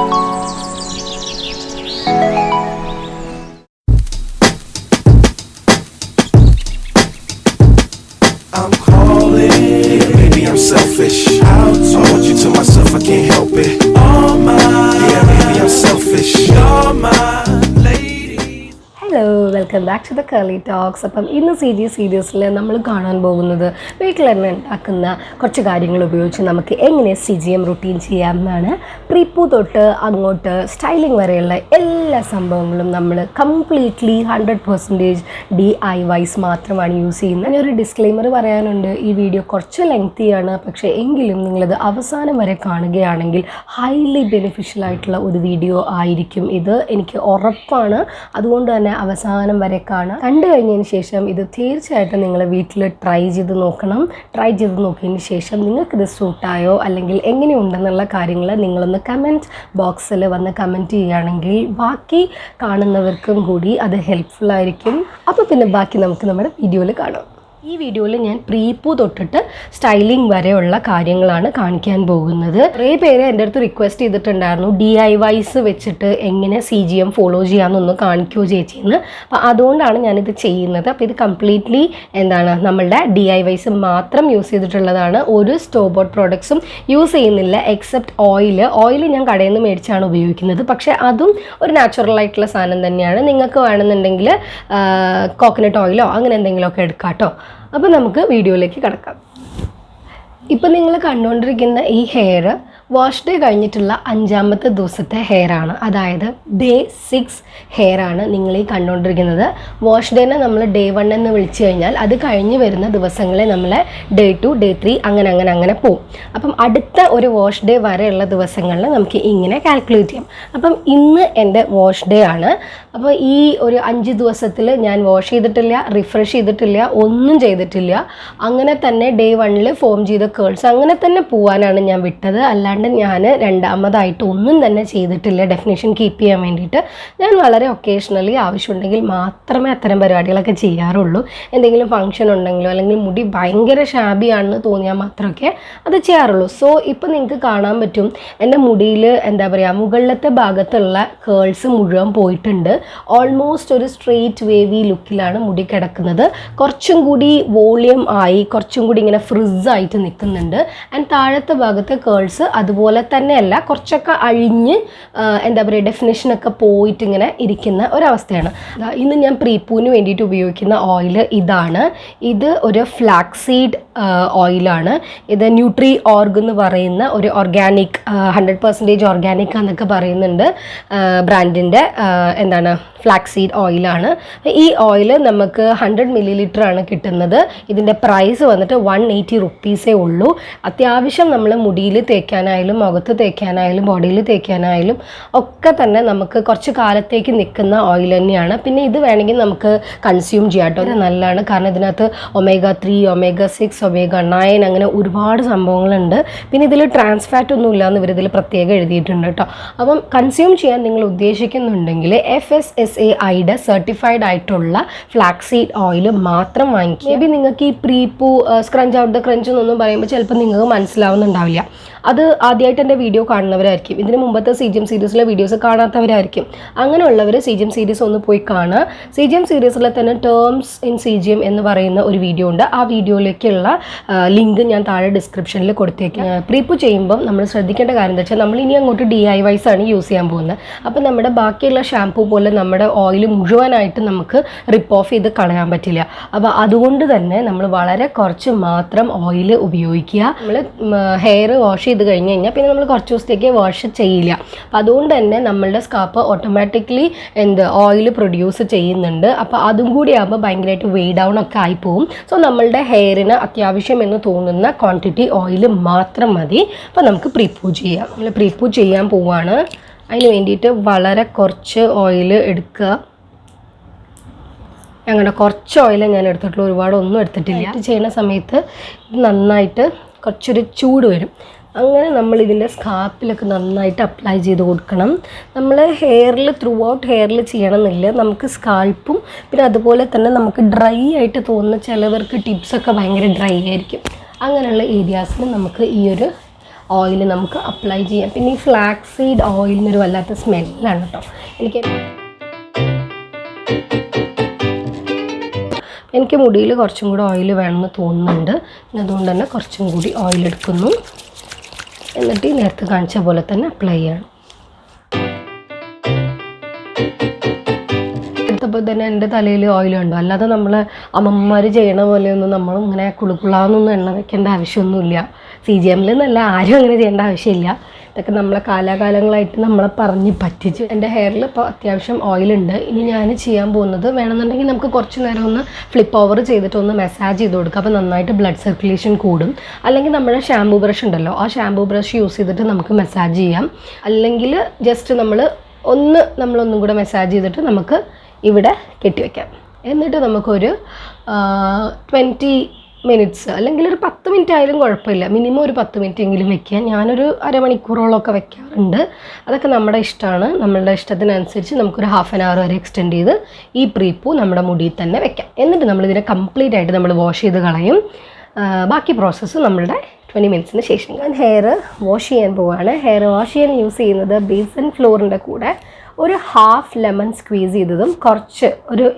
I'm calling, yeah, maybe I'm selfish. I want you to myself, I can't help it. All mine, yeah, maybe I'm selfish. You're my lady. Hello welcome back to the Keli talks. അപ്പം ഇന്ന് സീരീസിൽ നമ്മൾ കാണാൻ പോകുന്നത് വീട്ടിൽ തന്നെ ഉണ്ടാക്കുന്ന കുറച്ച് കാര്യങ്ങൾ ഉപയോഗിച്ച് നമുക്ക് എങ്ങനെ CGM റുട്ടീൻ ചെയ്യാം എന്നാണ്. പ്രീപ്പൂ തൊട്ട് അങ്ങോട്ട് സ്റ്റൈലിംഗ് വരെയുള്ള എല്ലാ സംഭവങ്ങളും നമ്മൾ കംപ്ലീറ്റ്ലി 100% DIYs മാത്രമാണ് യൂസ് ചെയ്യുന്നത്. ഞാനൊരു ഡിസ്ക്ലെയിമർ പറയാനുണ്ട്, ഈ വീഡിയോ കുറച്ച് ലെങ്തിയാണ്, പക്ഷേ എങ്കിലും നിങ്ങളത് അവസാനം വരെ കാണുകയാണെങ്കിൽ ഹൈലി ബെനിഫിഷ്യൽ ആയിട്ടുള്ള ഒരു വീഡിയോ ആയിരിക്കും ഇത്, എനിക്ക് ഉറപ്പാണ്. അതുകൊണ്ട് തന്നെ അവസാനം വരെ കാണാം. കണ്ടു കഴിഞ്ഞതിന് ശേഷം ഇത് തീർച്ചയായിട്ടും നിങ്ങൾ വീട്ടിൽ ട്രൈ ചെയ്ത് നോക്കണം. ട്രൈ ചെയ്ത് നോക്കിയതിന് ശേഷം നിങ്ങൾക്കിത് സൂട്ടായോ അല്ലെങ്കിൽ എങ്ങനെയുണ്ടെന്നുള്ള കാര്യങ്ങൾ നിങ്ങളൊന്ന് കമൻറ്റ് ബോക്സിൽ വന്ന് കമൻറ്റ് ചെയ്യുകയാണെങ്കിൽ ബാക്കി കാണുന്നവർക്കും കൂടി അത് ഹെൽപ്ഫുൾ ആയിരിക്കും. അപ്പോൾ പിന്നെ ബാക്കി നമുക്ക് നമ്മുടെ വീഡിയോയിൽ കാണാം. ഈ വീഡിയോയിൽ ഞാൻ പ്രീപ്പൂ തൊട്ടിട്ട് സ്റ്റൈലിംഗ് വരെയുള്ള കാര്യങ്ങളാണ് കാണിക്കാൻ പോകുന്നത്. കുറേ പേര് എൻ്റെ അടുത്ത് റിക്വസ്റ്റ് ചെയ്തിട്ടുണ്ടായിരുന്നു DIYs വെച്ചിട്ട് എങ്ങനെ CGM ഫോളോ ചെയ്യാമെന്നൊന്ന് കാണിക്കുമോ ചേച്ചിയെന്ന്. അപ്പോൾ അതുകൊണ്ടാണ് ഞാനിത് ചെയ്യുന്നത്. അപ്പോൾ ഇത് കംപ്ലീറ്റ്ലി നമ്മളുടെ DIYs മാത്രം യൂസ് ചെയ്തിട്ടുള്ളതാണ്. ഒരു സ്റ്റോർ ബോട്ട് പ്രോഡക്ട്സും യൂസ് ചെയ്യുന്നില്ല എക്സെപ്റ്റ് ഓയിൽ ഞാൻ കടയിൽ നിന്ന് മേടിച്ചാണ് ഉപയോഗിക്കുന്നത്. പക്ഷേ അതും ഒരു നാച്ചുറൽ ആയിട്ടുള്ള സാധനം തന്നെയാണ്. നിങ്ങൾക്ക് വേണമെന്നുണ്ടെങ്കിൽ കോക്കനട്ട് ഓയിലോ അങ്ങനെ എന്തെങ്കിലുമൊക്കെ എടുക്കാം കേട്ടോ. അപ്പോൾ നമുക്ക് വീഡിയോയിലേക്ക് കിടക്കാം. ഇപ്പം നിങ്ങൾ കണ്ടുകൊണ്ടിരിക്കുന്ന ഈ ഹെയർ വാഷ് ഡേ കഴിഞ്ഞിട്ടുള്ള 5ാമത്തെ ദിവസത്തെ ഹെയർ ആണ്, അതായത് Day 6 ഹെയർ ആണ് നിങ്ങൾ ഈ കണ്ടുകൊണ്ടിരിക്കുന്നത്. വാഷ് ഡേനെ നമ്മൾ Day 1 എന്ന് വിളിച്ചു കഴിഞ്ഞാൽ അത് കഴിഞ്ഞ് വരുന്ന ദിവസങ്ങളെ നമ്മളെ Day 2, Day 3 അങ്ങനെ പോവും. അപ്പം അടുത്ത ഒരു വാഷ് ഡേ വരെയുള്ള ദിവസങ്ങളിൽ നമുക്ക് ഇങ്ങനെ കാൽക്കുലേറ്റ് ചെയ്യാം. അപ്പം ഇന്ന് എൻ്റെ വാഷ് ഡേ ആണ്. അപ്പോൾ ഈ ഒരു 5 ദിവസത്തിൽ ഞാൻ വാഷ് ചെയ്തിട്ടില്ല, റിഫ്രഷ് ചെയ്തിട്ടില്ല, ഒന്നും ചെയ്തിട്ടില്ല. അങ്ങനെ തന്നെ Day 1 ഫോം ചെയ്ത കേൾസ് അങ്ങനെ തന്നെ പോവാനാണ് ഞാൻ വിട്ടത്. അല്ലാണ്ട് ഞാൻ രണ്ടാമതായിട്ട് ഒന്നും തന്നെ ചെയ്തിട്ടില്ല ഡെഫിനേഷൻ കീപ്പ് ചെയ്യാൻ വേണ്ടിയിട്ട്. ഞാൻ വളരെ ഒക്കേഷണലി ആവശ്യമുണ്ടെങ്കിൽ മാത്രമേ അത്തരം പരിപാടികളൊക്കെ ചെയ്യാറുള്ളൂ. എന്തെങ്കിലും ഫംഗ്ഷൻ ഉണ്ടെങ്കിലോ അല്ലെങ്കിൽ മുടി ഭയങ്കര ഷാബിയാണെന്ന് തോന്നിയാൽ മാത്രമൊക്കെ അത് ചെയ്യാറുള്ളൂ. സോ ഇപ്പോൾ നിങ്ങൾക്ക് കാണാൻ പറ്റും എൻ്റെ മുടിയിൽ മുകളിലത്തെ ഭാഗത്തുള്ള കേൾസ് മുഴുവൻ പോയിട്ടുണ്ട്. ഓൾമോസ്റ്റ് ഒരു സ്ട്രെയിറ്റ് വേവി ലുക്കിലാണ് മുടി കിടക്കുന്നത്. കുറച്ചും കൂടി വോളിയം ആയി, കുറച്ചും കൂടി ഇങ്ങനെ ഫ്രിസ്സായിട്ട് നിൽക്കുന്നുണ്ട്. ആൻഡ് താഴത്തെ ഭാഗത്തെ കേൾസ് അതുപോലെ തന്നെയല്ല, കുറച്ചൊക്കെ അഴിഞ്ഞ് ഡെഫിനേഷനൊക്കെ പോയിട്ട് ഇങ്ങനെ ഇരിക്കുന്ന ഒരവസ്ഥയാണ്. ഇന്ന് ഞാൻ പ്രീപ്പൂവിന് വേണ്ടിയിട്ട് ഉപയോഗിക്കുന്ന ഓയിൽ ഇതാണ്. ഇത് ഒരു ഫ്ലാക്സ് സീഡ് ഓയിലാണ്. ഇത് ന്യൂട്രി ഓർഗ് എന്ന് പറയുന്ന ഒരു ഓർഗാനിക് 100% ഓർഗാനിക് എന്നൊക്കെ പറയുന്നുണ്ട് ബ്രാൻഡിൻ്റെ ഫ്ലാക്സ് സീഡ് ഓയിലാണ്. ഈ ഓയിൽ നമുക്ക് 100 ml ആണ് കിട്ടുന്നത്. ഇതിൻ്റെ പ്രൈസ് വന്നിട്ട് 180 റുപ്പീസേ ഉള്ളൂ. അത്യാവശ്യം നമ്മൾ മുടിയിൽ തേക്കാനായാലും മുഖത്ത് തേക്കാനായാലും ബോഡിയിൽ തേക്കാനായാലും ഒക്കെ തന്നെ നമുക്ക് കുറച്ച് കാലത്തേക്ക് നിൽക്കുന്ന ഓയിൽ തന്നെയാണ്. പിന്നെ ഇത് വേണമെങ്കിൽ നമുക്ക് കൺസ്യൂം ചെയ്യാം കേട്ടോ. ഇത് നല്ലതാണ്, കാരണം ഇതിനകത്ത് omega-3, omega-6, omega-9 അങ്ങനെ ഒരുപാട് സംഭവങ്ങളുണ്ട്. പിന്നെ ഇതിൽ ട്രാൻസ് ഫാറ്റ് ഒന്നും ഇല്ലയെന്ന് ഇവരിതിൽ പ്രത്യേകം എഴുതിയിട്ടുണ്ട് കേട്ടോ. അപ്പം കൺസ്യൂം ചെയ്യാൻ നിങ്ങൾ ഉദ്ദേശിക്കുന്നുണ്ടെങ്കിൽ FSSAIയുടെ സർട്ടിഫൈഡ് ആയിട്ടുള്ള ഫ്ലാക്സ് സീഡ് ഓയിൽ മാത്രം വാങ്ങിക്കുക. മേ ബി നിങ്ങൾക്ക് ഈ പ്രീപ്പൂ സ്ക്രഞ്ച് ഔട്ട് ദ ക്രഞ്ച് എന്നൊന്നും പറയുമ്പോൾ ചിലപ്പോൾ നിങ്ങൾക്ക് മനസ്സിലാവുന്നുണ്ടാവില്ല. അത് ആദ്യമായിട്ട് എൻ്റെ വീഡിയോ കാണുന്നവരായിരിക്കും, ഇതിന് മുമ്പത്തെ CGM സീരീസിലെ വീഡിയോസ് കാണാത്തവരായിരിക്കും. അങ്ങനെയുള്ളവർ CGM സീരീസ് ഒന്ന് പോയി കാണുക. CGM സീരീസിലെ തന്നെ ടേംസ് ഇൻ CGM എന്ന് പറയുന്ന ഒരു വീഡിയോ ഉണ്ട്. ആ വീഡിയോയിലേക്കുള്ള ലിങ്ക് ഞാൻ താഴെ ഡിസ്ക്രിപ്ഷനിൽ കൊടുത്തേക്കാം. പ്രീപ്പൂ ചെയ്യുമ്പം നമ്മൾ ശ്രദ്ധിക്കേണ്ട കാര്യം എന്താ വെച്ചാൽ നമ്മൾ ഇനി അങ്ങോട്ട് DIYs ആണ് യൂസ് ചെയ്യാൻ പോകുന്നത്. അപ്പം നമ്മുടെ ബാക്കിയുള്ള ഷാംപൂ പോലെ നമ്മുടെ ഓയിൽ മുഴുവനായിട്ട് നമുക്ക് റിപ്പ് ഓഫ് ചെയ്ത് കളയാൻ പറ്റില്ല. അപ്പോൾ അതുകൊണ്ട് തന്നെ നമ്മൾ വളരെ കുറച്ച് മാത്രം ഓയിൽ ഉപയോഗിക്കുക. നമ്മൾ ഹെയർ വാഷ് ചെയ്ത് കഴിഞ്ഞ് കഴിഞ്ഞാൽ പിന്നെ നമ്മൾ കുറച്ച് ദിവസത്തേക്ക് വാഷ് ചെയ്യില്ല. അപ്പം അതുകൊണ്ട് തന്നെ നമ്മളുടെ സ്കാർപ്പ് ഓട്ടോമാറ്റിക്കലി ഓയിൽ പ്രൊഡ്യൂസ് ചെയ്യുന്നുണ്ട്. അപ്പോൾ അതും കൂടി ആകുമ്പോൾ ഭയങ്കരമായിട്ട് വെയ് ഡൗൺ ഒക്കെ ആയിപ്പോവും. സോ നമ്മളുടെ ഹെയറിന് അത്യാവശ്യം എന്ന് തോന്നുന്ന ക്വാണ്ടിറ്റി ഓയിൽ മാത്രം മതി. അപ്പോൾ നമുക്ക് പ്രീപ്പൂ ചെയ്യാം. നമ്മൾ പ്രീപ്പൂ ചെയ്യാൻ പോവുകയാണ്. അതിന് വേണ്ടിയിട്ട് വളരെ കുറച്ച് ഓയിൽ എടുക്കുക. ഞങ്ങളുടെ കുറച്ച് ഓയിൽ ഞാൻ എടുത്തിട്ടുള്ളൂ, ഒരുപാടൊന്നും എടുത്തിട്ടില്ല. ഇത് ചെയ്യുന്ന സമയത്ത് നന്നായിട്ട് കുറച്ചൊരു ചൂട് വരും. അങ്ങനെ നമ്മൾ ഇതിൻ്റെ സ്കാർപ്പിലൊക്കെ നന്നായിട്ട് അപ്ലൈ ചെയ്ത് കൊടുക്കണം. നമ്മൾ ഹെയറിൽ ത്രൂ ഔട്ട് ഹെയറിൽ ചെയ്യണമെന്നില്ല, നമുക്ക് സ്കാൾപ്പും പിന്നെ അതുപോലെ തന്നെ നമുക്ക് ഡ്രൈ ആയിട്ട് തോന്നുന്ന ചിലവർക്ക് ടിപ്സൊക്കെ ഭയങ്കര ഡ്രൈ ആയിരിക്കും. അങ്ങനെയുള്ള ഏരിയാസിൽ നമുക്ക് ഈ ഒരു ഓയിൽ നമുക്ക് അപ്ലൈ ചെയ്യാം. പിന്നെ ഈ ഫ്ലാക്സ് സീഡ് ഓയിലിനൊരു വല്ലാത്ത സ്മെല്ലാണ് കേട്ടോ. എനിക്ക് മുടിയിൽ കുറച്ചും കൂടി ഓയിൽ വേണമെന്ന് തോന്നുന്നുണ്ട്. അതുകൊണ്ട് തന്നെ കുറച്ചും കൂടി ഓയിൽ എടുക്കുന്നു. എന്നിട്ട് ഈ നേരത്തെ കാണിച്ച പോലെ തന്നെ അപ്ലൈ ചെയ്യണം. എടുത്തപ്പോൾ തന്നെ എൻ്റെ തലയിൽ ഓയിലുണ്ടോ, അല്ലാതെ നമ്മൾ അമ്മമാർ ചെയ്യണ പോലെയൊന്നും നമ്മളും ഇങ്ങനെ കുളുക്കുള്ളാന്നൊന്നും എണ്ണ വെക്കേണ്ട ആവശ്യമൊന്നുമില്ല. CGM എന്നല്ല, ആരും അങ്ങനെ ചെയ്യേണ്ട ആവശ്യമില്ല. ഇതൊക്കെ നമ്മളെ കാലാകാലങ്ങളായിട്ട് നമ്മളെ പറഞ്ഞ് പറ്റിച്ച്. എൻ്റെ ഹെയറിൽ ഇപ്പോൾ അത്യാവശ്യം ഓയിലുണ്ട്. ഇനി ഞാൻ ചെയ്യാൻ പോകുന്നത്, വേണമെന്നുണ്ടെങ്കിൽ നമുക്ക് കുറച്ച് നേരം ഒന്ന് ഫ്ലിപ്പ് ഓവർ ചെയ്തിട്ട് ഒന്ന് മസാജ് ചെയ്ത് കൊടുക്കുക. അപ്പോൾ നന്നായിട്ട് ബ്ലഡ് സർക്കുലേഷൻ കൂടും. അല്ലെങ്കിൽ നമ്മുടെ ഷാമ്പൂ ബ്രഷ് ഉണ്ടല്ലോ, ആ ഷാമ്പൂ ബ്രഷ് യൂസ് ചെയ്തിട്ട് നമുക്ക് മസാജ് ചെയ്യാം. അല്ലെങ്കിൽ ജസ്റ്റ് നമ്മളൊന്നും കൂടെ മസാജ് ചെയ്തിട്ട് നമുക്ക് ഇവിടെ കെട്ടിവെക്കാം. എന്നിട്ട് നമുക്കൊരു 20 മിനിറ്റ്സ് അല്ലെങ്കിൽ ഒരു 10 മിനിറ്റ് ആയാലും കുഴപ്പമില്ല. മിനിമം ഒരു 10 മിനിറ്റ് എങ്കിലും വെക്കുക. ഞാനൊരു അരമണിക്കൂറോളമൊക്കെ വെക്കാറുണ്ട്. അതൊക്കെ നമ്മുടെ ഇഷ്ടമാണ്. നമ്മളുടെ ഇഷ്ടത്തിനനുസരിച്ച് നമുക്കൊരു ഹാഫ് ആൻ അവർ വരെ എക്സ്റ്റെൻഡ് ചെയ്ത് ഈ പ്രീപ്പൂ നമ്മുടെ മുടിയിൽ തന്നെ വെക്കാം. എന്നിട്ട് നമ്മളിതിനെ കംപ്ലീറ്റ് ആയിട്ട് നമ്മൾ വാഷ് ചെയ്ത് കളയും. ബാക്കി പ്രോസസ്സ് നമ്മളുടെ 20 മിനിറ്റ്സിന് ശേഷം. ഞാൻ ഹെയർ വാഷ് ചെയ്യാൻ പോവുകയാണ്. ഹെയർ വാഷ് ചെയ്യാൻ യൂസ് ചെയ്യുന്നത് ബേസൻ ഫ്ലോറിൻ്റെ കൂടെ ഒരു ഹാഫ് ലെമൺ സ്ക്വീസ് ചെയ്തതും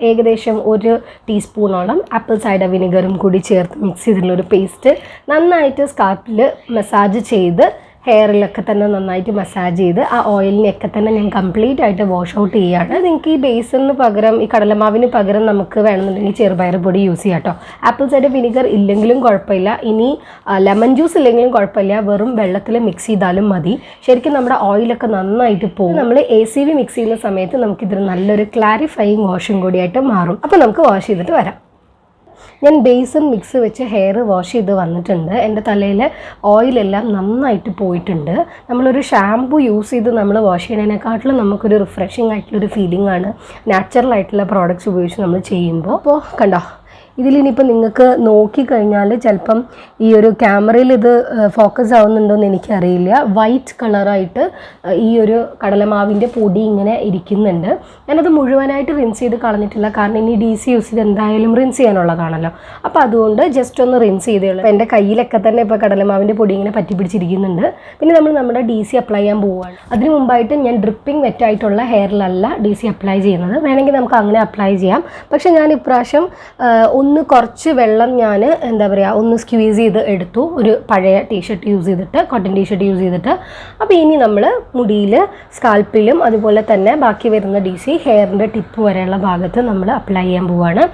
ഏകദേശം 1 ടീസ്പൂണോളം ആപ്പിൾ സൈഡർ വിനെഗറും കൂടി ചേർത്ത് മിക്സ് ചെയ്തിട്ടുള്ളൊരു പേസ്റ്റ് നന്നായിട്ട് സ്കാൽപ്പിൽ മസാജ് ചെയ്ത് ഹെയറിലൊക്കെ തന്നെ നന്നായിട്ട് മസാജ് ചെയ്ത് ആ ഓയിലിനെയൊക്കെ തന്നെ ഞാൻ കംപ്ലീറ്റ് ആയിട്ട് വാഷ് ഔട്ട് ചെയ്യുകയാണ്. നിങ്ങൾക്ക് ഈ ബേസിന് പകരം, ഈ കടലമാവിന് പകരം നമുക്ക് വേണമെന്നുണ്ടെങ്കിൽ ചെറുപയർ പൊടി യൂസ് ചെയ്യാം കേട്ടോ. ആപ്പിൾ സൈഡർ വിനിഗർ ഇല്ലെങ്കിലും കുഴപ്പമില്ല. ഇനി ലെമൺ ജ്യൂസ് ഇല്ലെങ്കിലും കുഴപ്പമില്ല. വെറും വെള്ളത്തിൽ മിക്സ് ചെയ്താലും മതി. ശരിക്കും നമ്മുടെ ഓയിലൊക്കെ നന്നായിട്ട് പോകും. നമ്മൾ ACV മിക്സ് ചെയ്യുന്ന സമയത്ത് നമുക്കിതൊരു നല്ലൊരു ക്ലാരിഫയിങ് വാഷും കൂടിയായിട്ട് മാറും. അപ്പോൾ നമുക്ക് വാഷ് ചെയ്തിട്ട് വരാം. ഞാൻ ബേസൻ മിക്സ് വെച്ച് ഹെയർ വാഷ് ചെയ്ത് വന്നിട്ടുണ്ട്. എൻ്റെ തലയിൽ ഓയിലെല്ലാം നന്നായിട്ട് പോയിട്ടുണ്ട്. നമ്മളൊരു ഷാമ്പൂ യൂസ് ചെയ്ത് നമ്മൾ വാഷ് ചെയ്യുന്നതിനെക്കാട്ടിലും നമുക്കൊരു റിഫ്രഷിംഗ് ആയിട്ടുള്ളൊരു ഫീലിംഗ് ആണ് നാച്ചുറൽ ആയിട്ടുള്ള പ്രോഡക്റ്റ്സ് ഉപയോഗിച്ച് നമ്മൾ ചെയ്യുമ്പോൾ. അപ്പോൾ കണ്ടോ, ഇതിലിനിയിപ്പോൾ നിങ്ങൾക്ക് നോക്കിക്കഴിഞ്ഞാൽ ചിലപ്പം ഈ ഒരു ക്യാമറയിൽ ഇത് ഫോക്കസ് ആവുന്നുണ്ടോയെന്ന് എനിക്കറിയില്ല. വൈറ്റ് കളറായിട്ട് ഈ ഒരു കടലമാവിൻ്റെ പൊടി ഇങ്ങനെ ഇരിക്കുന്നുണ്ട്. ഞാനത് മുഴുവനായിട്ട് റിൻസ് ചെയ്ത് കളഞ്ഞിട്ടില്ല, കാരണം ഇനി DC യൂസ് ചെയ്ത് എന്തായാലും റിൻസ് ചെയ്യാനുള്ളതാണല്ലോ. അപ്പോൾ അതുകൊണ്ട് ജസ്റ്റ് ഒന്ന് റിൻസ് ചെയ്തേയുള്ളൂ. അപ്പോൾ എൻ്റെ കയ്യിലൊക്കെ തന്നെ ഇപ്പോൾ കടലമാവിൻ്റെ പൊടി ഇങ്ങനെ പറ്റി പിടിച്ചിരിക്കുന്നുണ്ട്. പിന്നെ നമ്മൾ നമ്മുടെ DC അപ്ലൈ ചെയ്യാൻ പോവുകയാണ്. അതിന് മുമ്പായിട്ട് ഞാൻ ഡ്രിപ്പിംഗ് വെറ്റായിട്ടുള്ള ഹെയറിലല്ല DC അപ്ലൈ ചെയ്യുന്നത്. വേണമെങ്കിൽ നമുക്ക് അങ്ങനെ അപ്ലൈ ചെയ്യാം. പക്ഷേ ഞാൻ ഇപ്രാവശ്യം കുറച്ച് വെള്ളം ഞാൻ ഒന്ന് സ്ക്വീസ് ചെയ്ത് എടുത്തു. ഒരു പഴയ ടീഷർട്ട് യൂസ് ചെയ്തിട്ട്, കോട്ടൺ ടീഷർട്ട് യൂസ് ചെയ്തിട്ട്. അപ്പോൾ ഇനി നമ്മൾ മുടിയിൽ, സ്കാൽപ്പിലും അതുപോലെ തന്നെ ബാക്കി വരുന്ന DC ഹെയറിൻ്റെ ടിപ്പ് വരെയുള്ള ഭാഗത്ത് നമ്മൾ അപ്ലൈ ചെയ്യാൻ പോവുകയാണ്.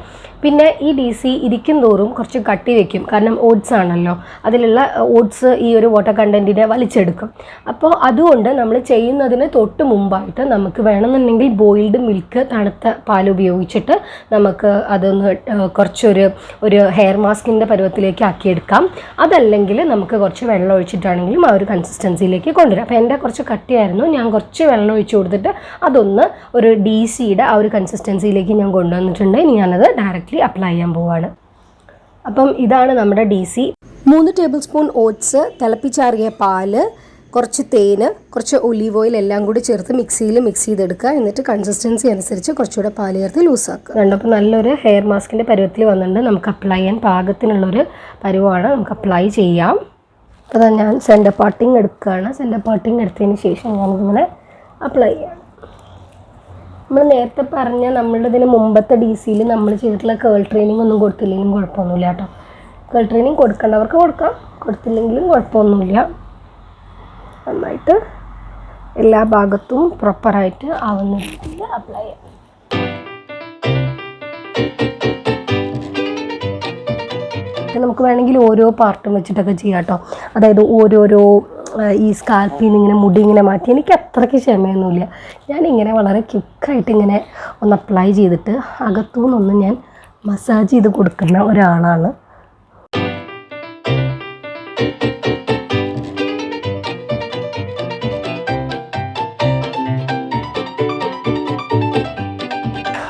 പിന്നെ ഈ DC ഇരിക്കും തോറും കുറച്ച് കട്ടി വയ്ക്കും, കാരണം ഓട്സ് ആണല്ലോ, അതിലുള്ള ഓട്സ് ഈ ഒരു വാട്ടർ കണ്ടൻറ്റിനെ വലിച്ചെടുക്കും. അപ്പോൾ അതുകൊണ്ട് നമ്മൾ ചെയ്യുന്നതിന് തൊട്ട് മുമ്പായിട്ട് നമുക്ക് വേണമെന്നുണ്ടെങ്കിൽ ബോയിൽഡ് മിൽക്ക്, തണുത്ത പാൽ ഉപയോഗിച്ചിട്ട് നമുക്ക് അതൊന്ന് ഒരു ഹെയർ മാസ്കിൻ്റെ പരുവത്തിലേക്ക് ആക്കിയെടുക്കാം. അതല്ലെങ്കിൽ നമുക്ക് കുറച്ച് വെള്ളം ഒഴിച്ചിട്ടാണെങ്കിലും ആ ഒരു കൺസിസ്റ്റൻസിയിലേക്ക് കൊണ്ടുവരാം. അപ്പോൾ എൻ്റെ കുറച്ച് കട്ടിയായിരുന്നു, ഞാൻ കുറച്ച് വെള്ളം ഒഴിച്ച് കൊടുത്തിട്ട് അതൊന്ന് ഒരു DCയുടെ ആ ഒരു കൺസിസ്റ്റൻസിയിലേക്ക് ഞാൻ കൊണ്ടുവന്നിട്ടുണ്ട്. ഇനി ഞാനത് ഡയറക്റ്റ്ലി അപ്ലൈ ചെയ്യാൻ പോവാണ്. അപ്പം ഇതാണ് നമ്മുടെ DC. 3 ടേബിൾ സ്പൂൺ ഓട്സ്, തിളപ്പിച്ചാറിയ പാല്, കുറച്ച് തേന്, കുറച്ച് ഒലീവ് ഓയിൽ എല്ലാം കൂടി ചേർത്ത് മിക്സിയിൽ മിക്സ് ചെയ്തെടുക്കുക. എന്നിട്ട് കൺസിസ്റ്റൻസി അനുസരിച്ച് കുറച്ചുകൂടെ പാല് ചേർത്ത് ലൂസാക്കുക. രണ്ടപ്പോൾ നല്ലൊരു ഹെയർ മാസ്കിൻ്റെ പരുവത്തിൽ വന്നിട്ടുണ്ട്. നമുക്ക് അപ്ലൈ ചെയ്യാൻ പാകത്തിനുള്ളൊരു പരുവമാണ്. നമുക്ക് അപ്ലൈ ചെയ്യാം. അപ്പോൾ ഞാൻ സെൻറ്റർ പാർട്ടിങ് എടുക്കുകയാണ്. സെൻറ്റർ പാർട്ടിങ് എടുത്തതിന് ശേഷം ഞാനിങ്ങനെ അപ്ലൈ ചെയ്യാം. നമ്മൾ നേരത്തെ പറഞ്ഞ നമ്മളുടെ മുമ്പത്തെ DCയിൽ നമ്മൾ ചെയ്തിട്ടുള്ള കേൾ ട്രെയിനിങ് ഒന്നും കൊടുത്തില്ലെങ്കിലും കുഴപ്പമൊന്നുമില്ല കേട്ടോ. കേൾ ട്രെയിനിങ് കൊടുക്കേണ്ടവർക്ക് കൊടുക്കാം, കൊടുത്തില്ലെങ്കിലും കുഴപ്പമൊന്നുമില്ല. നന്നായിട്ട് എല്ലാ ഭാഗത്തും പ്രോപ്പറായിട്ട് ആവുന്ന രീതിയിൽ അപ്ലൈ ചെയ്യാം. നമുക്ക് വേണമെങ്കിൽ ഓരോ പാർട്ടും വെച്ചിട്ടൊക്കെ ചെയ്യാം കേട്ടോ. അതായത് ഓരോരോ ഈ സ്കാൽപ്പിൽ നിന്ന് ഇങ്ങനെ മുടി ഇങ്ങനെ മാറ്റി, എനിക്ക് അത്രയ്ക്ക് ക്ഷമയൊന്നുമില്ല. ഞാനിങ്ങനെ വളരെ ക്വിക്കായിട്ട് ഇങ്ങനെ ഒന്ന് അപ്ലൈ ചെയ്തിട്ട് അകത്തുനിന്നൊന്ന് ഞാൻ മസാജ് ചെയ്ത് കൊടുക്കുന്ന ഒരാളാണ്.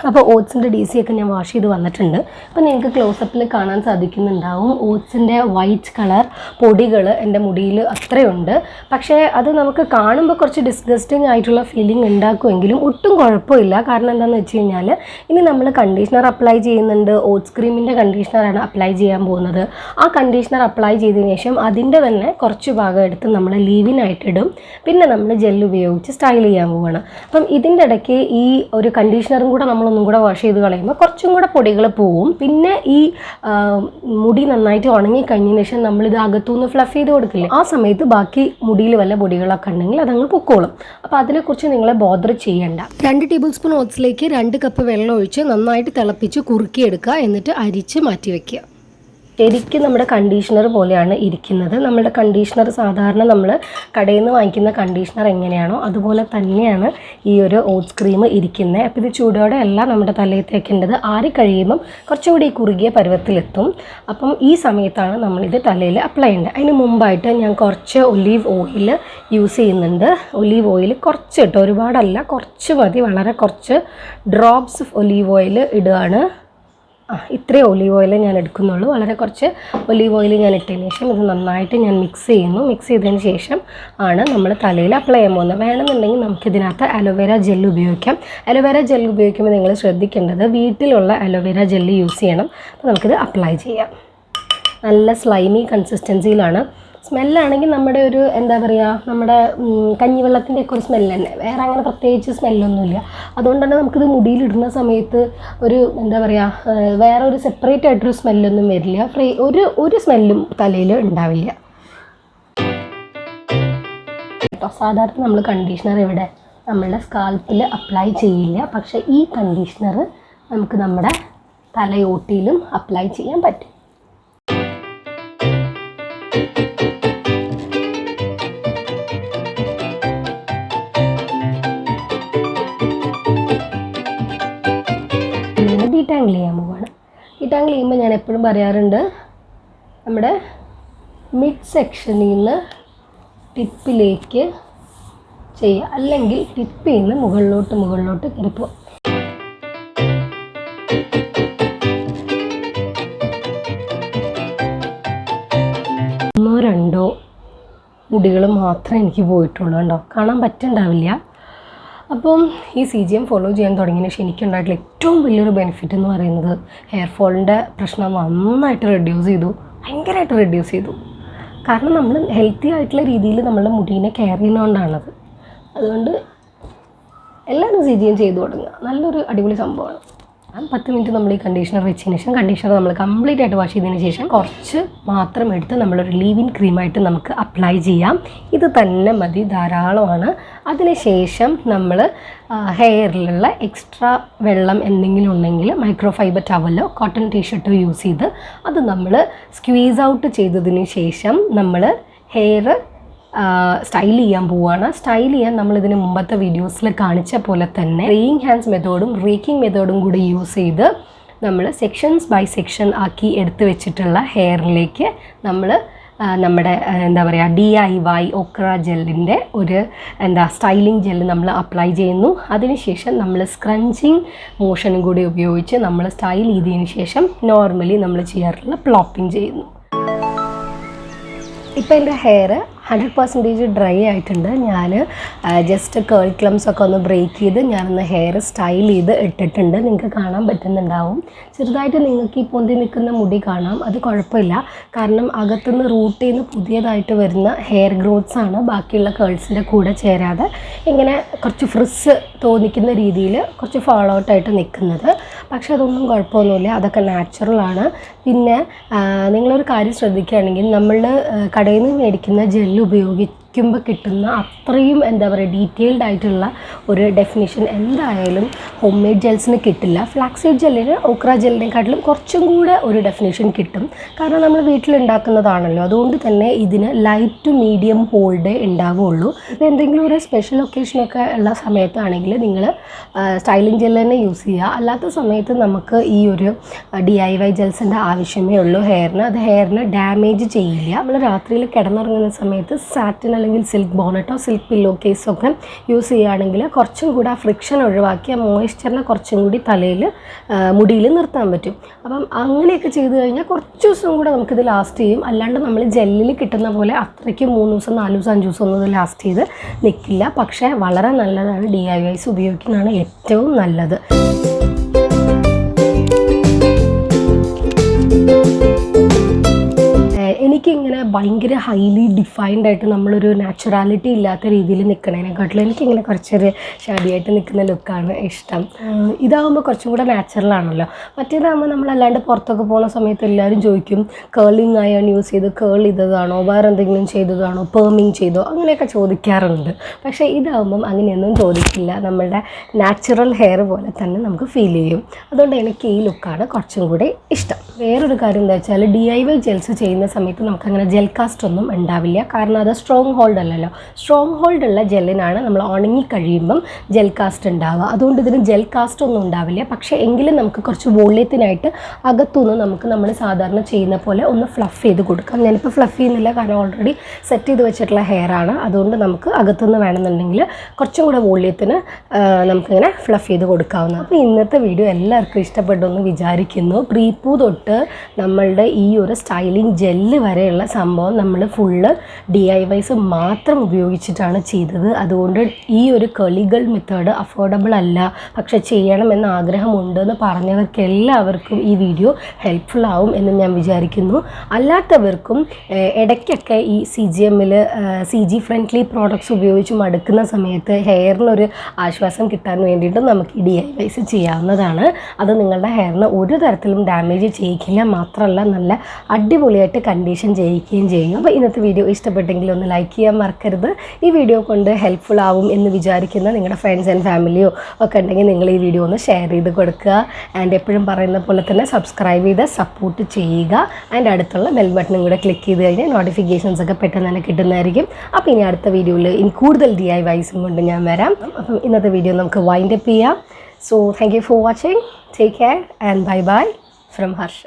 അപ്പോൾ ഓട്സിൻ്റെ DC ഒക്കെ ഞാൻ വാഷ് ചെയ്ത് വന്നിട്ടുണ്ട്. അപ്പോൾ നിങ്ങൾക്ക് ക്ലോസപ്പിൽ കാണാൻ സാധിക്കുന്നുണ്ടാവും ഓട്സിൻ്റെ വൈറ്റ് കളർ പൊടികൾ എൻ്റെ മുടിയിൽ അത്രയുണ്ട്. പക്ഷേ അത് നമുക്ക് കാണുമ്പോൾ കുറച്ച് ഡിസ്ഗസ്റ്റിംഗ് ആയിട്ടുള്ള ഫീലിംഗ് ഉണ്ടാക്കുമെങ്കിലും ഒട്ടും കുഴപ്പമില്ല. കാരണം എന്താണെന്ന് വെച്ച് കഴിഞ്ഞാൽ ഇനി നമ്മൾ കണ്ടീഷണർ അപ്ലൈ ചെയ്യുന്നുണ്ട്. ഓട്സ് ക്രീമിൻ്റെ കണ്ടീഷണറാണ് അപ്ലൈ ചെയ്യാൻ പോകുന്നത്. ആ കണ്ടീഷണർ അപ്ലൈ ചെയ്തതിന് ശേഷം അതിൻ്റെ തന്നെ കുറച്ച് ഭാഗം എടുത്ത് നമ്മൾ ലീവിനായിട്ടിടും. പിന്നെ നമ്മൾ ജെൽ ഉപയോഗിച്ച് സ്റ്റൈൽ ചെയ്യാൻ പോവുകയാണ്. അപ്പം ഇതിൻ്റെ ഇടയ്ക്ക് ഈ ഒരു കണ്ടീഷണറും കൂടെ നമ്മളൊന്നും കൂടെ വാഷ് ചെയ്ത് കളയുമ്പോൾ കുറച്ചും കൂടെ പൊടികൾ പോവും. പിന്നെ ഈ മുടി നന്നായിട്ട് ഉണങ്ങിക്കഴിഞ്ഞതിന് ശേഷം നമ്മളിത് അകത്തുനിന്ന് ഫ്ലഫ് ചെയ്ത് കൊടുക്കില്ലേ, ആ സമയത്ത് ബാക്കി മുടിയിൽ വല്ല പൊടികളൊക്കെ ഉണ്ടെങ്കിൽ അതങ്ങ് പൊക്കോളും. അപ്പോൾ അതിനെക്കുറിച്ച് നിങ്ങൾ ബോദർ ചെയ്യണ്ട. 2 ടേബിൾ സ്പൂൺ ഓട്സിലേക്ക് 2 കപ്പ് വെള്ളം ഒഴിച്ച് നന്നായിട്ട് തിളപ്പിച്ച് കുറുക്കിയെടുക്കുക. എന്നിട്ട് അരിച്ച് മാറ്റി വയ്ക്കുക. ശരിക്കും നമ്മുടെ കണ്ടീഷണർ പോലെയാണ് ഇരിക്കുന്നത്. നമ്മുടെ കണ്ടീഷണർ സാധാരണ നമ്മൾ കടയിൽ നിന്ന് വാങ്ങിക്കുന്ന കണ്ടീഷണർ എങ്ങനെയാണോ അതുപോലെ തന്നെയാണ് ഈ ഒരു ഓട്സ് ക്രീം ഇരിക്കുന്നത്. അപ്പോൾ ഇത് ചൂടോടെ അല്ല നമ്മുടെ തലയിൽ തേക്കേണ്ടത്. ആറി കഴിയുമ്പം കുറച്ചുകൂടി കുറുകിയ പരുവത്തിലെത്തും. അപ്പം ഈ സമയത്താണ് നമ്മളിത് തലയിൽ അപ്ലൈ ചെയ്യേണ്ടത്. അതിന് മുമ്പായിട്ട് ഞാൻ കുറച്ച് ഒലീവ് ഓയിൽ യൂസ് ചെയ്യുന്നുണ്ട്. ഒലീവ് ഓയിൽ കുറച്ച് ഇട്ടോ, ഒരുപാടല്ല, കുറച്ച് മതി. വളരെ കുറച്ച് ഡ്രോപ്സ് ഒലീവ് ഓയിൽ ഇടുകയാണ്. ഇത്രയും ഒലീവ് ഓയിൽ ഞാൻ എടുക്കുന്നുള്ളൂ. വളരെ കുറച്ച് ഒലീവ് ഓയിൽ ഞാൻ ഇട്ടതിന് ശേഷം ഇത് നന്നായിട്ട് ഞാൻ മിക്സ് ചെയ്യുന്നു. മിക്സ് ചെയ്തതിന് ശേഷം ആണ് നമ്മൾ തലയിൽ അപ്ലൈ ചെയ്യാൻ പോകുന്നത്. വേണമെന്നുണ്ടെങ്കിൽ നമുക്കിതിനകത്ത് അലോവേര ജെൽ ഉപയോഗിക്കാം. അലോവേര ജെൽ ഉപയോഗിക്കുമ്പോൾ നിങ്ങൾ ശ്രദ്ധിക്കേണ്ടത് വീട്ടിലുള്ള അലോവേര ജെല്ല് യൂസ് ചെയ്യണം. അപ്പോൾ നമുക്കിത് അപ്ലൈ ചെയ്യാം. നല്ല സ്ലൈമി കൺസിസ്റ്റൻസിയിലാണ്. സ്മെല്ലാണെങ്കിൽ നമ്മുടെ ഒരു എന്താ പറയുക, നമ്മുടെ കഞ്ഞിവെള്ളത്തിൻ്റെ ഒക്കെ ഒരു സ്മെല്ല് തന്നെ, വേറെ അങ്ങനെ പ്രത്യേകിച്ച് സ്മെല്ലൊന്നുമില്ല. അതുകൊണ്ട് തന്നെ നമുക്കിത് മുടിയിലിടുന്ന സമയത്ത് ഒരു എന്താ പറയുക, വേറെ ഒരു സെപ്പറേറ്റ് ആയിട്ടൊരു സ്മെല്ലൊന്നും വരില്ല. ഒരു സ്മെല്ലും തലയിൽ ഉണ്ടാവില്ല കേട്ടോ. സാധാരണ നമ്മൾ കണ്ടീഷണർ ഇവിടെ നമ്മളുടെ സ്കാൽപ്പിൽ അപ്ലൈ ചെയ്യില്ല. പക്ഷേ ഈ കണ്ടീഷണർ നമുക്ക് നമ്മുടെ തലയോട്ടിയിലും അപ്ലൈ ചെയ്യാൻ പറ്റും. ഡീറ്റാങ്കിൾ ചെയ്യാൻ പോവാണ്. ഡീറ്റാങ്കിൾ ചെയ്യുമ്പോൾ ഞാൻ എപ്പോഴും പറയാറുണ്ട്, നമ്മുടെ മിഡ് സെക്ഷനിൽ നിന്ന് ടിപ്പിലേക്ക് ചെയ്യുക, അല്ലെങ്കിൽ ടിപ്പിൽ നിന്ന് മുകളിലോട്ട് കയറിപ്പോവുക. 1-2 മുടികൾ മാത്രമേ എനിക്ക് പോയിട്ടുള്ളൂ കേട്ടോ. കാണാൻ പറ്റുന്നുണ്ടാവില്ല. അപ്പം ഈ CGM ഫോളോ ചെയ്യാൻ തുടങ്ങിയതിന് ശേഷം എനിക്കുണ്ടായിട്ടുള്ള ഏറ്റവും വലിയൊരു ബെനിഫിറ്റ് എന്ന് പറയുന്നത് ഹെയർ ഫോളിൻ്റെ പ്രശ്നം നന്നായിട്ട് ഭയങ്കരമായിട്ട് റെഡ്യൂസ് ചെയ്തു. കാരണം നമ്മൾ ഹെൽത്തി ആയിട്ടുള്ള രീതിയിൽ നമ്മളുടെ മുടീനെ കെയർ ചെയ്യുന്നതുകൊണ്ടാണത്. അതുകൊണ്ട് എല്ലാവരും CGM ചെയ്തു തുടങ്ങുക. നല്ലൊരു അടിപൊളി സംഭവമാണ്. 10 മിനിറ്റ് നമ്മൾ ഈ കണ്ടീഷണർ വെച്ചതിന് ശേഷം കണ്ടീഷണർ നമ്മൾ കംപ്ലീറ്റ് ആയിട്ട് വാഷ് ചെയ്തതിന് ശേഷം കുറച്ച് മാത്രം എടുത്ത് നമ്മളൊരു ലീവ് ഇൻ ക്രീമായിട്ട് നമുക്ക് അപ്ലൈ ചെയ്യാം. ഇത് തന്നെ മതി, ധാരാളമാണ്. അതിനുശേഷം നമ്മൾ ഹെയറിലുള്ള എക്സ്ട്രാ വെള്ളം എന്തെങ്കിലും ഉണ്ടെങ്കിൽ മൈക്രോ ഫൈബർ ടവലോ കോട്ടൺ ടീഷർട്ടോ യൂസ് ചെയ്ത് അത് നമ്മൾ സ്ക്വീസ് ഔട്ട് ചെയ്തതിന് ശേഷം നമ്മൾ ഹെയർ സ്റ്റൈൽ ചെയ്യാൻ പോവുകയാണ്. സ്റ്റൈൽ ചെയ്യാൻ നമ്മളിതിന് മുമ്പത്തെ വീഡിയോസിൽ കാണിച്ച പോലെ തന്നെ റേയിങ് ഹാൻഡ്സ് മെത്തേഡും റേക്കിംഗ് മെത്തേഡും കൂടി യൂസ് ചെയ്ത് നമ്മൾ സെക്ഷൻസ് ബൈ സെക്ഷൻ ആക്കി എടുത്ത് വെച്ചിട്ടുള്ള ഹെയറിലേക്ക് നമ്മൾ നമ്മുടെ എന്താ പറയുക DIY okra ജെല്ലിൻ്റെ ഒരു സ്റ്റൈലിംഗ് ജെല്ല് നമ്മൾ അപ്ലൈ ചെയ്യുന്നു. അതിനുശേഷം നമ്മൾ സ്ക്രഞ്ചിങ് മോഷനും കൂടി ഉപയോഗിച്ച് നമ്മൾ സ്റ്റൈൽ ചെയ്തതിന് ശേഷം നോർമലി നമ്മൾ ചെയ്യാറുള്ള പ്ലോപ്പിംഗ് ചെയ്യുന്നു. ഇപ്പോൾ എൻ്റെ ഹെയർ 100% ഡ്രൈ ആയിട്ടുണ്ട്. ഞാൻ ജസ്റ്റ് കേൾ ക്ലംസൊക്കെ ഒന്ന് ബ്രേക്ക് ചെയ്ത് ഞാനൊന്ന് ഹെയർ സ്റ്റൈൽ ചെയ്ത് ഇട്ടിട്ടുണ്ട്. നിങ്ങൾക്ക് കാണാൻ പറ്റുന്നുണ്ടാവും. ചെറുതായിട്ട് നിങ്ങൾക്ക് ഈ പൊന്തി നിൽക്കുന്ന മുടി കാണാം. അത് കുഴപ്പമില്ല. കാരണം അകത്തുനിന്ന് റൂട്ടിൽ നിന്ന് പുതിയതായിട്ട് വരുന്ന ഹെയർ ഗ്രോത്ത്സ് ആണ് ബാക്കിയുള്ള കേൾസിൻ്റെ കൂടെ ചേരാതെ ഇങ്ങനെ കുറച്ച് ഫ്രിസ് തോന്നിക്കുന്ന രീതിയിൽ കുറച്ച് ഫോളോ ഔട്ടായിട്ട് നിൽക്കുന്നത്. പക്ഷെ അതൊന്നും കുഴപ്പമൊന്നുമില്ല, അതൊക്കെ നാച്ചുറലാണ്. പിന്നെ നിങ്ങളൊരു കാര്യം ശ്രദ്ധിക്കുകയാണെങ്കിൽ നമ്മൾ കടയിൽ നിന്ന് മേടിക്കുന്ന ജെല്ല് ഉപയോഗിക്കുമ്പോൾ കിട്ടുന്ന അത്രയും എന്താ പറയുക ഡീറ്റെയിൽഡ് ആയിട്ടുള്ള ഒരു ഡെഫിനിഷൻ എന്തായാലും ഹോം മെയ്ഡ് ജെൽസിന് കിട്ടില്ല. ഫ്ലാക്സ് സീഡ് ജെല്ലിന് okra ജെല്ലിനെക്കാട്ടിലും കുറച്ചും കൂടെ ഒരു ഡെഫിനിഷൻ കിട്ടും. കാരണം നമ്മൾ വീട്ടിലുണ്ടാക്കുന്നതാണല്ലോ. അതുകൊണ്ട് തന്നെ ഇതിന് ലൈറ്റ് ടു മീഡിയം ഹോൾഡേ ഉണ്ടാവുകയുള്ളൂ. ഇപ്പോൾ എന്തെങ്കിലും ഒരു സ്പെഷ്യൽ ഒക്കേഷനൊക്കെ ഉള്ള സമയത്താണെങ്കിൽ നിങ്ങൾ സ്റ്റൈലിംഗ് ജെല്ല് തന്നെ യൂസ് ചെയ്യുക. അല്ലാത്ത സമയത്ത് നമുക്ക് ഈ ഒരു DIY ജെൽസിൻ്റെ ആവശ്യമേ ഉള്ളൂ ഹെയറിന്. അത് ഹെയറിന് ഡാമേജ് ചെയ്യില്ല. നമ്മൾ രാത്രിയിൽ കിടന്നുറങ്ങുന്ന സമയത്ത് സാറ്റിൻ അല്ലെങ്കിൽ അല്ലെങ്കിൽ സിൽക്ക് ബോണറ്റോ സിൽക്ക് പില്ലോ കേസൊക്കെ യൂസ് ചെയ്യുകയാണെങ്കിൽ കുറച്ചും കൂടി ആ ഫ്രിക്ഷൻ ഒഴിവാക്കി ആ മോയ്സ്ചറിനെ കുറച്ചും കൂടി തലയിൽ മുടിയിൽ നിർത്താൻ പറ്റും. അപ്പം അങ്ങനെയൊക്കെ ചെയ്ത് കഴിഞ്ഞാൽ കുറച്ച് ദിവസം കൂടെ നമുക്കിത് ലാസ്റ്റ് ചെയ്യും. അല്ലാണ്ട് നമ്മൾ ജെല്ലിൽ കിട്ടുന്ന പോലെ അത്രയ്ക്ക് 3 ദിവസം 4 ദിവസം 5 ദിവസം ഒന്നും ഇത് ലാസ്റ്റ് ചെയ്ത് നിൽക്കില്ല. പക്ഷേ വളരെ നല്ലതാണ്, DIYs ഉപയോഗിക്കുന്നതാണ് ഏറ്റവും നല്ലത്. എനിക്കിങ്ങനെ ഭയങ്കര ഹൈലി ഡിഫൈൻഡ് ആയിട്ട് നമ്മളൊരു നാച്ചുറാലിറ്റി ഇല്ലാത്ത രീതിയിൽ നിൽക്കണതിനെക്കാട്ടിലും എനിക്കിങ്ങനെ കുറച്ചൊരു ഷാഡിയായിട്ട് നിൽക്കുന്ന ലുക്കാണ് ഇഷ്ടം. ഇതാകുമ്പോൾ കുറച്ചും കൂടെ നാച്ചുറലാണല്ലോ. മറ്റേതാകുമ്പോൾ നമ്മളല്ലാണ്ട് പുറത്തൊക്കെ പോകുന്ന സമയത്ത് എല്ലാവരും ചോദിക്കും കേളിങ് അയൺ യൂസ് ചെയ്ത് കേൾ ചെയ്തതാണോ, വേറെ എന്തെങ്കിലും ചെയ്തതാണോ, പേമിങ് ചെയ്തോ, അങ്ങനെയൊക്കെ ചോദിക്കാറുണ്ട്. പക്ഷേ ഇതാകുമ്പം അങ്ങനെയൊന്നും ചോദിക്കില്ല. നമ്മളുടെ നാച്ചുറൽ ഹെയർ പോലെ തന്നെ നമുക്ക് ഫീൽ ചെയ്യും. അതുകൊണ്ട് എനിക്ക് ഈ ലുക്കാണ് കുറച്ചും കൂടി ഇഷ്ടം. വേറൊരു കാര്യം എന്താ വെച്ചാൽ DIY ജെൽസ് ചെയ്യുന്ന സമയത്ത് നമുക്കങ്ങനെ ജെൽ കാസ്റ്റ് ഒന്നും ഉണ്ടാവില്ല. കാരണം അത് സ്ട്രോങ് ഹോൾഡ് അല്ലല്ലോ. സ്ട്രോങ് ഹോൾഡ് ഉള്ള ജെല്ലിനാണ് നമ്മൾ ഉണങ്ങി കഴിയുമ്പം ജെൽ കാസ്റ്റ് ഉണ്ടാവുക. അതുകൊണ്ട് ഇതിന് ജെൽ കാസ്റ്റ് ഒന്നും ഉണ്ടാവില്ല. പക്ഷേ എങ്കിലും നമുക്ക് കുറച്ച് വോള്യത്തിനായിട്ട് അകത്തുനിന്ന് നമുക്ക് നമ്മൾ സാധാരണ ചെയ്യുന്ന പോലെ ഒന്ന് ഫ്ലഫ് ചെയ്ത് കൊടുക്കാം. ഞാനിപ്പോൾ ഫ്ലഫ് ചെയ്യുന്നില്ല, കാരണം ഓൾറെഡി സെറ്റ് ചെയ്ത് വെച്ചിട്ടുള്ള ഹെയർ ആണ്. അതുകൊണ്ട് നമുക്ക് അകത്തുനിന്ന് വേണമെന്നുണ്ടെങ്കിൽ കുറച്ചും കൂടെ വോള്യത്തിന് നമുക്കിങ്ങനെ ഫ്ലഫ് ചെയ്ത് കൊടുക്കാവുന്നതാണ്. അപ്പോൾ ഇന്നത്തെ വീഡിയോ എല്ലാവർക്കും ഇഷ്ടപ്പെട്ടു എന്ന് വിചാരിക്കുന്നു. പ്രീപ്പൂ തൊട്ട് നമ്മളുടെ ഈ ഒരു സ്റ്റൈലിംഗ് ജെല്ല് വരെയുള്ള സംഭവം നമ്മൾ ഫുള്ള് DIYs മാത്രം ഉപയോഗിച്ചിട്ടാണ് ചെയ്തത്. അതുകൊണ്ട് ഈ ഒരു കേളിഗൾ മെത്തേഡ് അഫോർഡബിൾ അല്ല, പക്ഷെ ചെയ്യണമെന്ന് ആഗ്രഹമുണ്ടെന്ന് പറഞ്ഞവർക്ക് എല്ലാവർക്കും ഈ വീഡിയോ ഹെൽപ്ഫുൾ ആവും എന്ന് ഞാൻ വിചാരിക്കുന്നു. അല്ലാത്തവർക്കും ഇടയ്ക്കൊക്കെ ഈ CGMൽ CG ഫ്രണ്ട്ലി പ്രോഡക്ട്സ് ഉപയോഗിച്ച് മടുക്കുന്ന സമയത്ത് ഹെയറിനൊരു ആശ്വാസം കിട്ടാൻ വേണ്ടിയിട്ട് നമുക്ക് ഈ DIYs ചെയ്യാവുന്നതാണ്. അത് നിങ്ങളുടെ ഹെയറിന് ഒരു തരത്തിലും ഡാമേജ് ചെയ്യിക്കില്ല, മാത്രമല്ല നല്ല അടിപൊളിയായിട്ട് കണ്ടീഷൻ ചെയ്യിക്കുകയും ചെയ്യും. അപ്പോൾ ഇന്നത്തെ വീഡിയോ ഇഷ്ടപ്പെട്ടെങ്കിൽ ഒന്ന് ലൈക്ക് ചെയ്യാൻ മറക്കരുത്. ഈ വീഡിയോ കൊണ്ട് ഹെൽപ്ഫുൾ ആവും എന്ന് വിചാരിക്കുന്ന നിങ്ങളുടെ ഫ്രണ്ട്സ് ആൻഡ് ഫാമിലിയോ ഒക്കെ ഉണ്ടെങ്കിൽ നിങ്ങൾ ഈ വീഡിയോ ഒന്ന് ഷെയർ ചെയ്ത് കൊടുക്കുക. ആൻഡ് എപ്പോഴും പറയുന്ന പോലെ തന്നെ സബ്സ്ക്രൈബ് ചെയ്ത് സപ്പോർട്ട് ചെയ്യുക. ആൻഡ് അടുത്തുള്ള ബെൽ ബട്ടണും കൂടെ ക്ലിക്ക് ചെയ്ത് കഴിഞ്ഞാൽ നോട്ടിഫിക്കേഷൻസ് ഒക്കെ പെട്ടെന്ന് തന്നെ കിട്ടുന്നതായിരിക്കും. അപ്പോൾ ഇനി അടുത്ത വീഡിയോയിൽ ഇനി കൂടുതൽ DIYസും കൊണ്ട് ഞാൻ വരാം. അപ്പം ഇന്നത്തെ വീഡിയോ നമുക്ക് വൈൻഡ് അപ്പ് ചെയ്യാം. So thank you for watching. Take care and bye bye from Harsh.